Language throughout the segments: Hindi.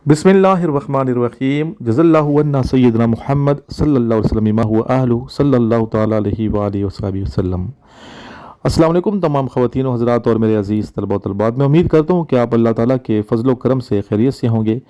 बिस्मिल्लाहिर्रहमानिर्रहीम जज़ल्लाहु अन्ना सय्यदना मुहम्मद सल्लल्लाहु अलैहि वसल्लम व आहलु सल्लल्लाहु तआला अलैहि व आलिहि वसल्लम। अस्सलाम वालेकुम तमाम ख़वातीन व हज़रात और मेरे अज़ीज़ तलबा व तलबात, मैं उम्मीद करता हूँ कि आप अल्लाह ताला के फ़ज़ल व करम से खैरियत से होंगे।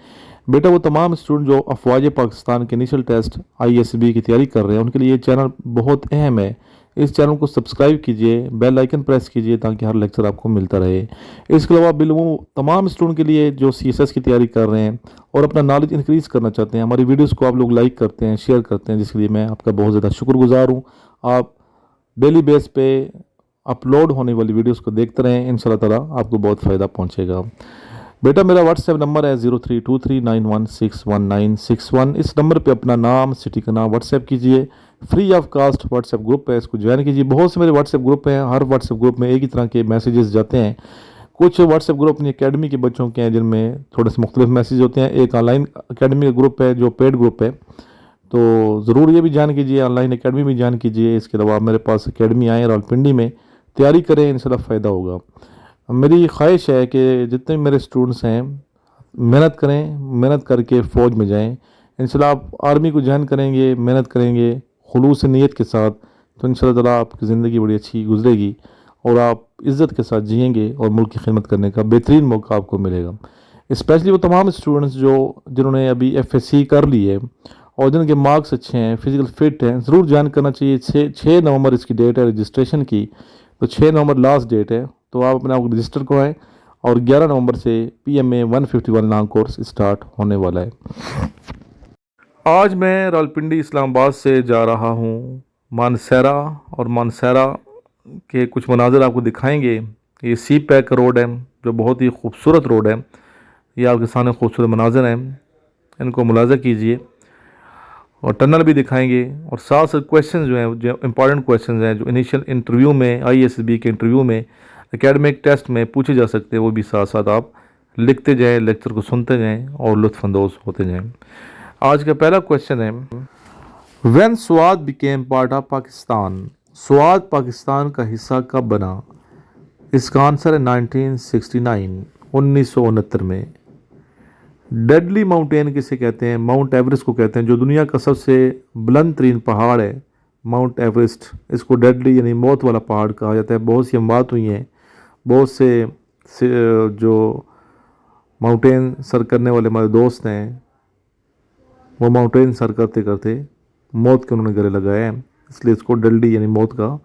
बेटा, वो तमाम स्टूडेंट जो अफ़वाज पाकिस्तान के इनिशियल टेस्ट ISB की तैयारी कर रहे हैं, उनके लिए ये चैनल बहुत अहम है। इस चैनल को सब्सक्राइब कीजिए, बेल आइकन प्रेस कीजिए ताकि हर लेक्चर आपको मिलता रहे। इसके अलावा बिलवो तमाम स्टूडेंट के लिए जो CSS की तैयारी कर रहे हैं और अपना नॉलेज इंक्रीज़ करना चाहते हैं, हमारी वीडियोस को आप लोग लाइक करते हैं, शेयर करते हैं, जिसके लिए मैं आपका बहुत ज़्यादा शुक्रगुजार हूँ। आप डेली बेस पे अपलोड होने वाली वीडियोस को देखते रहें, इंशाल्लाह ताला आपको बहुत फ़ायदा पहुँचेगा। बेटा, मेरा व्हाट्सएप नंबर है 0323916191। इस नंबर पे अपना नाम, सिटी का नाम व्हाट्सएप कीजिए। Free of cost WhatsApp group है, इसको ज्वाइन कीजिए। बहुत से मेरे व्हाट्सएप ग्रुप हैं, हर व्हाट्सएप ग्रुप में एक ही तरह के मैसेजेस जाते हैं। कुछ व्हाट्सएप ग्रुप अपनी अकेडमी के बच्चों के हैं जिनमें थोड़े से मुख्तलिफ मैसेज होते हैं। एक ऑनलाइन अकेडमी का ग्रुप है जो पेड ग्रुप है, तो ज़रूर ये भी ज्वाइन कीजिए, ऑनलाइन अकेडमी भी ज्वाइन कीजिए। इसके अलावा मेरे पास अकेडमी आए रावलपिंडी में, तैयारी करें, इंशाल्लाह फ़ायदा होगा। मेरी ख्वाहिश है कि जितने मेरे स्टूडेंट्स हैं मेहनत करें, मेहनत करके फ़ौज में जाएं। इंशाल्लाह आप आर्मी को ज्वाइन करेंगे, मेहनत करेंगे खुलूस नीयत के साथ, तो इंशाल्लाह ताला आपकी ज़िंदगी बड़ी अच्छी गुजरेगी और आप इज़्ज़त के साथ जिएंगे और मुल्क की खिदमत करने का बेहतरीन मौका आपको मिलेगा। स्पेशली वो तमाम स्टूडेंट्स जिन्होंने अभी FSC कर ली है और जिनके मार्क्स अच्छे हैं, फिज़िकल फिट हैं, ज़रूर ज्वाइन करना चाहिए। 6 नवंबर इसकी डेट है रजिस्ट्रेशन की, तो 6 नवंबर लास्ट डेट है, तो आप अपने आप को रजिस्टर करवाएं और 11 नवंबर से PMA 151 लॉन्ग कोर्स स्टार्ट होने वाला है। आज मैं रावलपिंडी इस्लामाबाद से जा रहा हूँ मानसरा, और मानसरा के कुछ मनाज़र आपको दिखाएंगे। ये सी पैक रोड है जो बहुत ही खूबसूरत रोड है। ये आपके सामने खूबसूरत मनाज़र हैं, इनको मुलाज़ा कीजिए, और टनल भी दिखाएंगे। और साथ साथ क्वेश्चन जो हैं, जो इंपॉर्टेंट क्वेश्चन हैं, जो इनिशियल इंटरव्यू में ISB के इंटरव्यू में, एकेडमिक टेस्ट में पूछे जा सकते हैं, वो भी साथ साथ आप लिखते जाएं, लेक्चर को सुनते जाएं और लुत्फ़अंदोज़ होते जाएं। आज का पहला क्वेश्चन है, when Swat became part of Pakistan, Swat Pakistan का हिस्सा कब बना? इसका आंसर है 1969, 1969 में। डेडली माउंटेन किसे कहते हैं? माउंट एवरेस्ट को कहते हैं। जो दुनिया का सबसे बुलंद तरीन पहाड़ है माउंट एवरेस्ट, इसको डेडली यानी मौत वाला पहाड़ कहा जाता है। बहुत सी अमवात हुई हैं, बहुत से जो माउंटेन सर करने वाले हमारे दोस्त हैं, वो माउंटेन सर करते करते मौत के उन्होंने गले लगाए हैं, इसलिए इसको डेडली यानी मौत का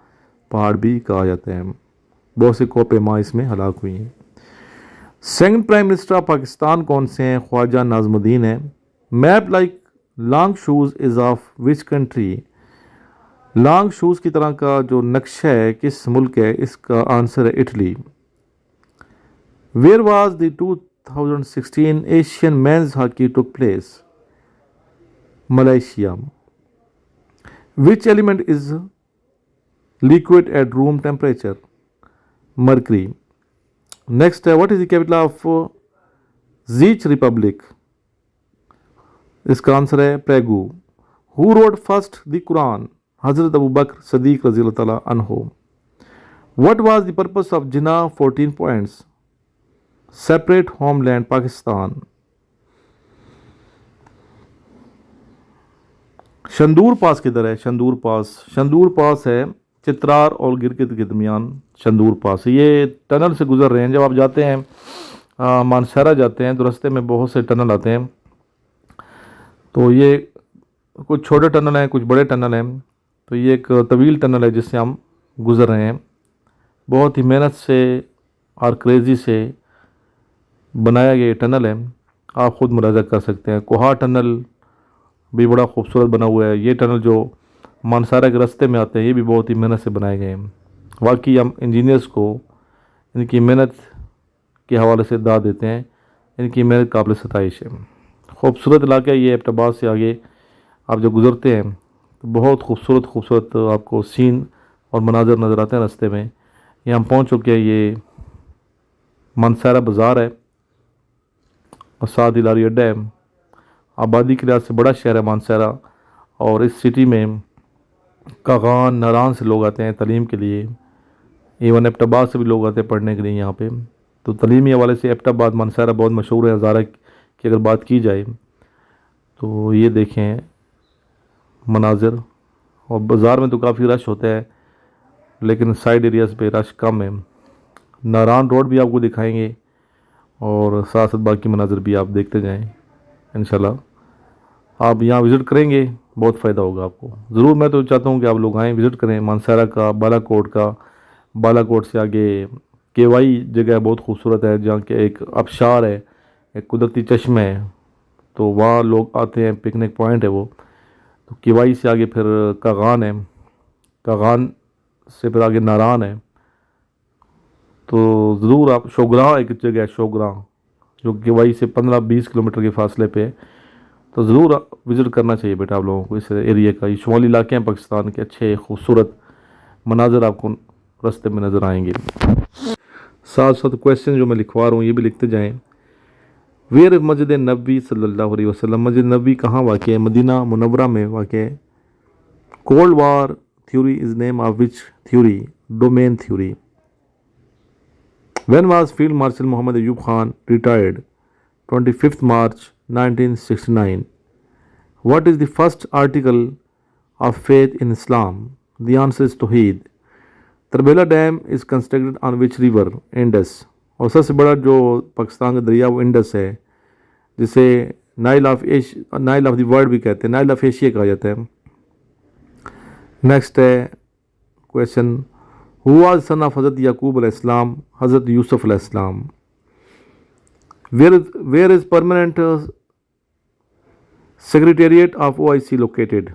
पहाड़ भी कहा जाता है। बहुत से कोपे माँ इसमें हलाक हुई हैं। Second prime minister of Pakistan कौन से हैं? ख्वाजा नाज़मुद्दीन है। Map like long shoes is of which country? Long shoes की तरह का जो नक्शा है किस मुल्क है? इसका आंसर है Italy. Where was the 2016 Asian men's hockey took place? Malaysia. Which element is liquid at room temperature? Mercury. Next है, what is the capital of Czech republic? इसका आंसर है Prague. Who wrote first the Quran? हजरत अबू बकर सदीक रज़ी अल्लाह तआला अन्हु। What was the purpose of Jinnah 14 points? Separate homeland Pakistan. Shandur pass किधर है? शंदूर पास है चित्रार और गिरगित के दरमियान शंदूर पास। ये टनल से गुजर रहे हैं। जब आप जाते हैं मानसरा जाते हैं तो रास्ते में बहुत से टनल आते हैं, तो ये कुछ छोटे टनल हैं, कुछ बड़े टनल हैं। तो ये एक तवील टनल है जिससे हम गुज़र रहे हैं। बहुत ही मेहनत से और क्रेज़ी से बनाया गया ये टनल है, आप ख़ुद मुलाज़ा कर सकते हैं। कोहा टनल भी बड़ा खूबसूरत बना हुआ है। ये टनल जो मानसरा के रास्ते में आते हैं, ये भी बहुत ही मेहनत से बनाए गए हैं। वाकई हम इंजीनियर्स को इनकी मेहनत के हवाले से दाद देते हैं। इनकी मेहनत काबिल सताइश है। खूबसूरत इलाका है ये। एबटाबाद से आगे आप जब गुज़रते हैं तो बहुत खूबसूरत आपको सीन और मनाज़र नज़र आते हैं रास्ते में। ये हम पहुँच चुके हैं। ये मानसरा बाज़ार है और साथ ही लारी अड्डा है। आबादी के लिहाज से बड़ा शहर है मानसरा, और इस सिटी में कागान नारान से लोग आते हैं तालीम के लिए। इवन एबटाबाद से भी लोग आते हैं पढ़ने के लिए यहाँ पे। तो तलीमी हवाले से एबटाबाद मानसरा बहुत मशहूर है। हज़ारा की अगर बात की जाए तो ये देखें मनाज़िर, और बाज़ार में तो काफ़ी रश होता है लेकिन साइड एरियाज़ पे रश कम है। नारान रोड भी आपको दिखाएंगे और साथ साथ बाकी मनाज़िर भी आप देखते जाएं। इंशाल्लाह आप यहाँ विज़िट करेंगे, बहुत फ़ायदा होगा आपको। ज़रूर मैं तो चाहता हूँ कि आप लोग आएँ, विज़िट करें मानसरा का, बालाकोट का। बालाकोट से आगे केवाई जगह बहुत खूबसूरत है, जहाँ के एक आबशार है, एक कुदरती चश्मा है, तो वहाँ लोग आते हैं, पिकनिक पॉइंट है वो। तो केवाई से आगे फिर कागान है, कागान से फिर आगे नारान है। तो ज़रूर आप, शोगरा एक जगह है शोगरा, जो केवाई से 15-20 किलोमीटर के फासले पे है। तो ज़रूर विज़िट करना चाहिए बेटा आप लोगों को इस एरिया का। ये शुमाली इलाके हैं पाकिस्तान के, अच्छे खूबसूरत मनाज़र आपको रास्ते में नज़र आएंगे। साथ साथ क्वेश्चन जो मैं लिखवा रहा हूँ ये भी लिखते जाएं। वेयर मस्जिद नबी सल्लल्लाहु अलैहि वसल्लम, मस्जिद नबी कहाँ वाक़ है? मदीना मुनव्वरा में वाक़ है। Cold war theory is name of which theory? Domain theory. When was Field Marshal Muhammad Ayub Khan retired? 25th March 1969. What is the first article of faith in Islam? The answer is Tawheed. Tarbela dam is constructed on which river? Indus. और सबसे बड़ा जो पाकिस्तान का दरिया वो इंडस है, जिसे नाइल ऑफ द वर्ल्ड भी कहते हैं, नाइल ऑफ एशिया कहा जाता है। नेक्स्ट है question, who was son of हज़रत याकूब अलैहिस्सलाम? हज़रत यूसुफ अलैहिस्सलाम। Where is permanent secretariat of OIC located?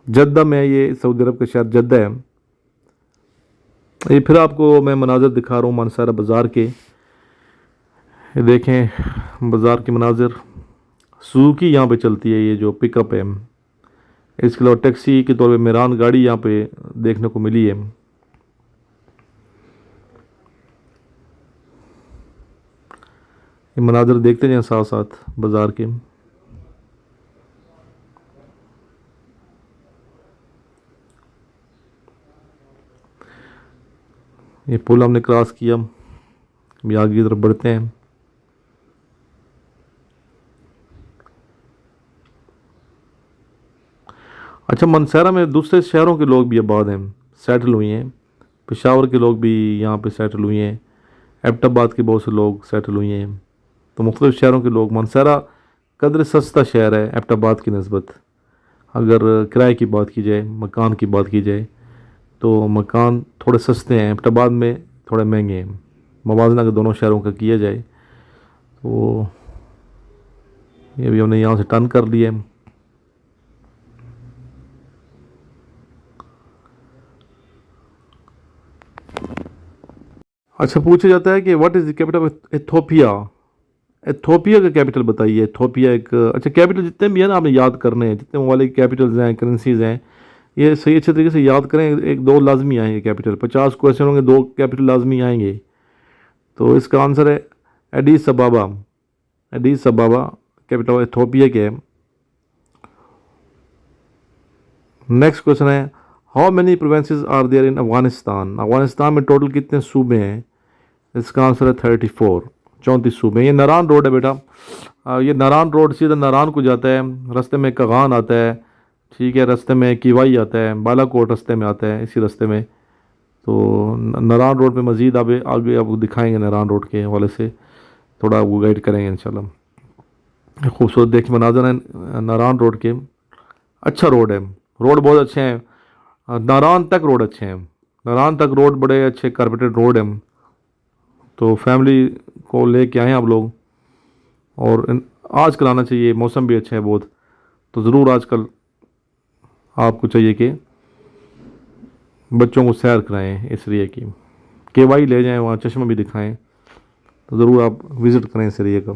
Jeddah में, ये सऊदी अरब का शहर जद्दा है। ये फिर आपको मैं मनाज़र दिखा रहा हूँ मानसरा बाज़ार के। ये देखें बाज़ार के मनाज़र। सुजुकी यहाँ पे चलती है, ये जो पिकअप है। इसके अलावा टैक्सी के तौर पे मेरान गाड़ी यहाँ पे देखने को मिली है। ये मनाज़र देखते जाएं साथ साथ बाज़ार के। ये पुल हमने क्रॉस किया, अभी आगे की तरफ बढ़ते हैं। अच्छा, मनसरा में दूसरे शहरों के लोग भी आबाद हैं, सेटल हुए हैं। पेशावर के लोग भी यहाँ पे सेटल हुए हैं, एबटाबाद के बहुत से लोग सेटल हुए हैं। तो मुख्तलिफ़ शहरों के लोग, मनसरा कदर सस्ता शहर है एबटाबाद की नस्बत। अगर किराए की बात की जाए, मकान की बात की जाए, तो मकान थोड़े सस्ते हैं, एबटाबाद में थोड़े महंगे हैं। मवाजना अगर दोनों शहरों का किया जाए तो ये भी हमने यहाँ से टर्न कर लिया है। अच्छा, पूछा जाता है कि what is the capital of Ethiopia? Ethiopia का कैपिटल बताइए। इथोपिया एक, अच्छा कैपिटल जितने भी हैं ना आपने याद करने हैं, जितने वाले कैपिटल्स हैं, करेंसीज हैं, ये सही अच्छे तरीके से याद करें। एक दो लाजमी आएंगे कैपिटल, 50 क्वेश्चन होंगे, 2 कैपिटल लाजमी आएंगे। तो इसका आंसर है Addis Ababa. Addis Ababa capital of Ethiopia के है। नेक्स्ट क्वेश्चन है, how many provinces are there in Afghanistan? Afghanistan में टोटल कितने सूबे हैं? इसका आंसर है 34, 34 सूबे। ये नारान रोड है बेटा, ये नारान रोड सीधा नारान को जाता है। रास्ते में कागान आता है, ठीक है, रास्ते में किवाई आता है, बालाकोट रास्ते में आता है, इसी रास्ते में। तो नारान रोड पे मज़ीद आगे आपको दिखाएंगे, नारान रोड के हवाले से थोड़ा आपको गाइड करेंगे इंशाल्लाह। खूबसूरत देखिए मनाजर है नारान रोड के। अच्छा रोड है, रोड बहुत अच्छे हैं, नारान तक रोड अच्छे हैं, नारान तक रोड बड़े अच्छे कारपेटेड रोड हैं। तो फैमिली को लेके आएँ आप लोग, और आजकल आना चाहिए, मौसम भी अच्छा है बहुत। तो ज़रूर आजकल आपको चाहिए कि बच्चों को सैर कराएं इस एरिया की, केवाई ले जाएं, वहाँ चश्मा भी दिखाएं। तो ज़रूर आप विज़िट करें इस एरिया का।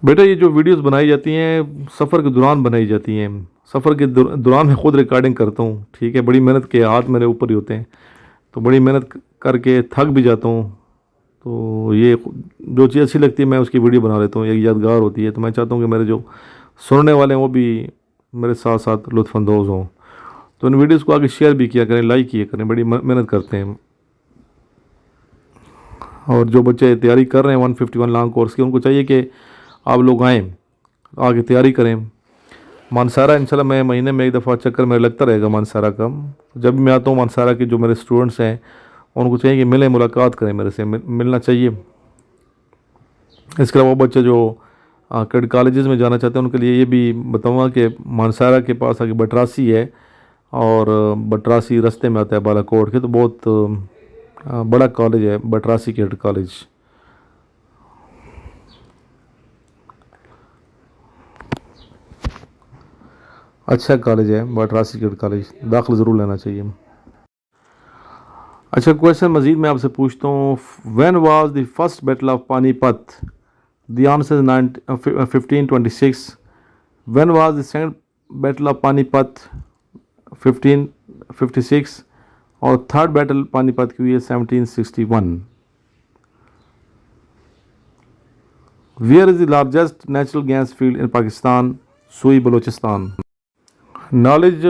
बेटा ये जो वीडियोस बनाई जाती हैं सफ़र के दौरान बनाई जाती हैं, सफ़र के दौरान मैं ख़ुद रिकॉर्डिंग करता हूँ, ठीक है। बड़ी मेहनत के, हाथ मेरे ऊपर ही होते हैं, तो बड़ी मेहनत करके थक भी जाता हूँ। तो ये जो चीज़ अच्छी लगती है मैं उसकी वीडियो बना लेता हूँ, एक यादगार होती है। तो मैं चाहता हूँ कि मेरे जो सुनने वाले हैं वो भी मेरे साथ साथ लुत्फ़अंदोज़ हों। तो इन वीडियोज़ को आगे शेयर भी किया करें, लाइक किया करें, बड़ी मेहनत करते हैं। और जो बच्चे तैयारी कर रहे हैं 151 लॉन्ग कोर्स की, उनको चाहिए कि आप लोग आएँ, आगे तैयारी करें। मानसारा इंशाल्लाह मैं महीने में एक दफ़ा चक्कर मेरा लगता रहेगा मानसारा का। जब भी मैं आता हूँ मानसारा के जो मेरे स्टूडेंट्स हैं उनको चाहिए कि मिलें, मुलाकात करें मेरे से, मिलना चाहिए। इसके अलावा वो बच्चे जो कड कॉलेजेस में जाना चाहते हैं उनके लिए ये भी बताऊँगा कि मानसारा के पास आगे बटरासी है, और बटरासी रास्ते में आता है बालाकोट के, तो बहुत बड़ा कॉलेज है बटरासी कड कॉलेज। अच्छा कॉलेज है बटरासी कड कॉलेज, दाखिला ज़रूर लेना चाहिए। अच्छा क्वेश्चन मज़ीद मैं आपसे पूछता हूँ, when was the first battle of Panipat? The answer is 1526। When was the second battle of Panipat? 1556। और थर्ड बैटल पानीपत की हुई है 1761। Where is the largest natural gas field in Pakistan? Sui Balochistan. Knowledge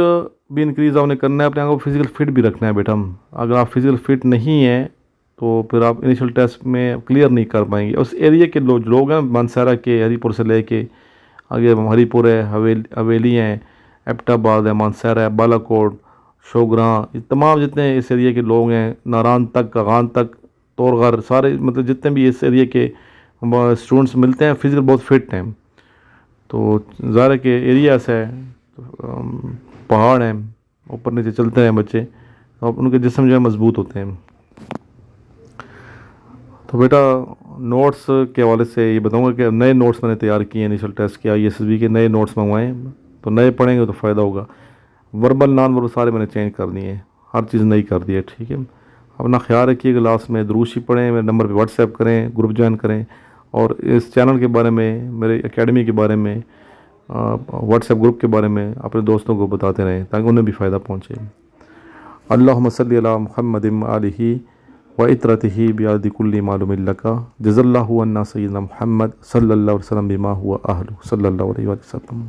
भी इंक्रीज़ आपने करना है, अपने आप को फिज़िकल फिट भी रखना है बेटा। अगर आप फिज़िकल फिट नहीं हैं तो फिर आप इनिशियल टेस्ट में क्लियर नहीं कर पाएंगे। उस एरिया के लोग हैं मानसारा के, हरीपुर से लेके आगे हरीपुर है, हवेली हैं, एबटाबाद है, मानसारा है, बालाकोट, शोगरां, ये तमाम जितने इस एरिया के लोग हैं, नारान तक, कागान तक, तोरगर, सारे मतलब जितने भी इस एरिया के स्टूडेंट्स मिलते हैं फिज़िकल बहुत फिट हैं। तो ज़ाहिर के एरिया ऐसा है, पहाड़ हैं, ऊपर नीचे चलते हैं बच्चे, तो उनके जिस्म जो है मजबूत होते हैं। तो बेटा नोट्स के हवाले से ये बताऊंगा कि नए नोट्स मैंने तैयार किए हैं, इनिशियल टेस्ट के ISSB के नए नोट्स मंगवाए, तो नए पढ़ेंगे तो फ़ायदा होगा। वर्बल नॉन वर्बल सारे मैंने चेंज कर दिए हैं, हर चीज़ नई कर दी है, ठीक है। अपना ख्याल रखिएगा, लास्ट में दुरूशी पढ़ें, मेरे नंबर पे व्हाट्सएप करें, ग्रुप ज्वाइन करें, और इस चैनल के बारे में, मेरे एकेडमी के बारे में, व्हाट्सएप ग्रुप के बारे में अपने दोस्तों को बताते रहें ताकि उन्हें भी फ़ायदा पहुँचे। अल्लाहुम्मा सल्ली अला मुहम्मदिन आलिही व इतरतिही बियादि कुल्ली मालूमिन लका जज़ल्लाहु अन्ना सय्यिदना मुहम्मद सल्लल्लाहु अलैहि वसल्लम बिमा हुवा अहलु सल्लल्लाहु अलैहि वसल्लम।